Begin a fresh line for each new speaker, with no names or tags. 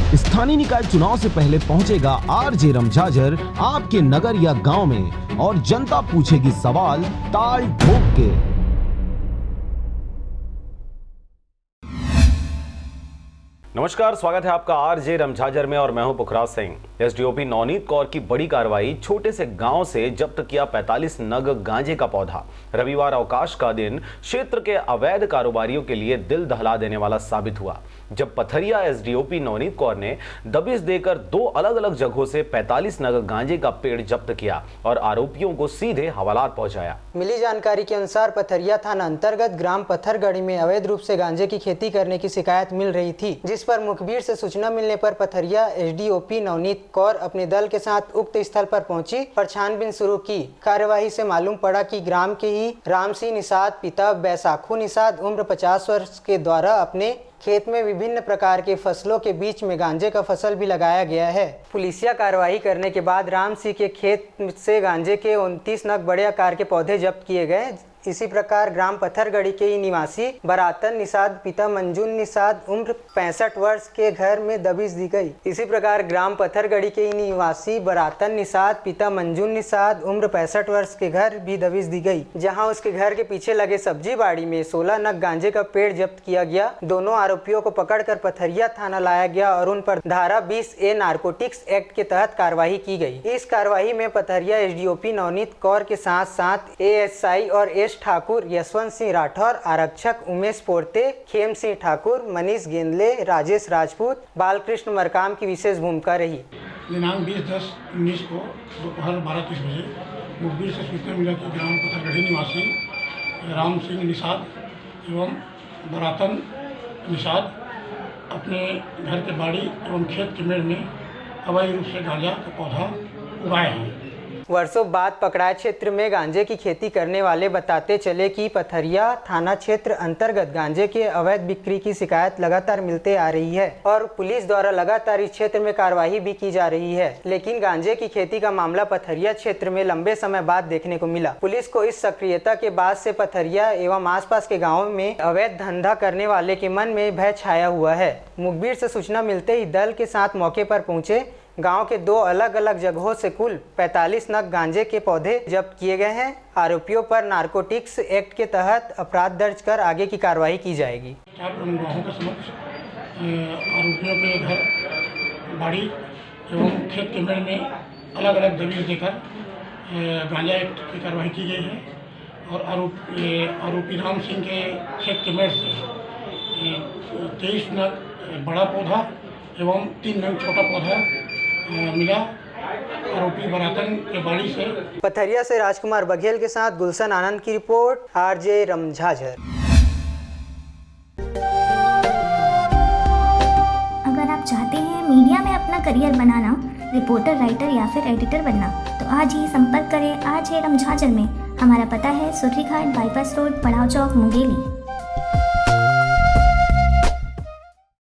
स्थानीय निकाय चुनाव से पहले पहुंचेगा आरजे रमझाझर आपके नगर या गांव में और जनता पूछेगी सवाल ताल ठोक के।
नमस्कार, स्वागत है आपका आरजे रमझाझर में और मैं हूं पुखराज सिंह। एसडीओपी नवनीत कौर की बड़ी कार्रवाई, छोटे से गांव से जब्त किया 45 नग गांजे का पौधा। रविवार अवकाश का दिन क्षेत्र के अवैध कारोबारियों के लिए दिल दहला देने वाला साबित हुआ, जब पथरिया एसडीओपी नवनीत कौर ने दबिश देकर 2 अलग अलग जगहों से 45 नग गांजे का पेड़ जब्त किया और आरोपियों को सीधे हवालात पहुंचाया।
मिली जानकारी के अनुसार पथरिया थाना अंतर्गत ग्राम पत्थरगढ़ी में अवैध रूप से गांजे की खेती करने की शिकायत मिल रही थी, जिस पर मुखबिर से सूचना मिलने पर पथरिया एसडीओपी नवनीत कौर अपने दल के साथ उक्त स्थल पर पहुंची और छानबीन शुरू की। कार्यवाही से मालूम पड़ा कि ग्राम के ही राम सिंह निषाद पिता बैसाखू निषाद उम्र 50 वर्ष के द्वारा अपने खेत में विभिन्न प्रकार के फसलों के बीच में गांजे का फसल भी लगाया गया है। पुलिसिया कार्रवाई करने के बाद राम सिंह के खेत से गांजे के 29 नग बड़े आकार के पौधे जब्त किए गए। इसी प्रकार ग्राम पत्थरगढ़ी के ही निवासी बरातन निषाद पिता मंजून निषाद उम्र 65 वर्ष के घर में दबिश दी गई। इसी प्रकार ग्राम पत्थरगढ़ी के ही निवासी बरातन निषाद पिता मंजून निषाद उम्र 65 वर्ष के घर भी दबिश दी गई, जहां उसके घर के पीछे लगे सब्जी बाड़ी में 16 नग गांजे का पेड़ जब्त किया गया। दोनों आरोपियों को पकड़कर पथरिया थाना लाया गया और उन पर धारा 20A नारकोटिक्स एक्ट के तहत कार्रवाई की गई। इस कार्रवाई में पथरिया एसडीओपी नवनीत कौर के साथ साथ एएसआई और ठाकुर, यशवंत सिंह राठौर, आरक्षक उमेश पोर्ते, खेम सिंह ठाकुर, मनीष गेंदले, राजेश राजपूत, बालकृष्ण मरकाम की विशेष भूमिका रही।
दिनांक 20/10/19 को दोपहर 12:30 बजे मुखबिर से सूचना मिला कि ग्राम पत्थरगढ़ी निवासी राम सिंह निषाद एवं बरातन निषाद अपने घर के बाड़ी एवं खेत के मेड़ में अवैध रूप से गांजा का पौधा उगाए हैं।
वर्षों बाद पकड़ाए क्षेत्र में गांजे की खेती करने वाले बताते चले कि पथरिया थाना क्षेत्र अंतर्गत गांजे के अवैध बिक्री की शिकायत लगातार मिलते आ रही है और पुलिस द्वारा लगातार इस क्षेत्र में कार्रवाई भी की जा रही है, लेकिन गांजे की खेती का मामला पथरिया क्षेत्र में लंबे समय बाद देखने को मिला। पुलिस को इस सक्रियता के बाद से पथरिया एवं आसपास के गाँव में अवैध धंधा करने वाले के मन में भय छाया हुआ है। मुखबिर से सूचना मिलते ही दल के साथ मौके पर पहुंचे। गांव के 2 अलग अलग जगहों से कुल 45 नग गांजे के पौधे जब्त किए गए हैं। आरोपियों पर नारकोटिक्स एक्ट के तहत अपराध दर्ज कर आगे की कार्रवाई की जाएगी।
गवाहों के समक्ष आरोपियों के घर, बाड़ी एवं खेत के मेड़ में अलग अलग दबिश देकर गांजा एक्ट की कार्रवाई की गई है और आरोपी राम सिंह के खेत के मेड़ से 23 नग बड़ा पौधा एवं 3 नग छोटा पौधा मिला। आरोपी बरातन के बाड़ी से।
पथरिया से राजकुमार बघेल के साथ गुलशन आनंद की रिपोर्ट, आरजे रमझाझर।
अगर आप चाहते हैं मीडिया में अपना करियर बनाना, रिपोर्टर, राइटर या फिर एडिटर बनना, तो आज ही संपर्क करें आरजे रमझाझर में। हमारा पता है सुर्रीघाट बाईपास रोड, पड़ाव चौक, मुंगेली।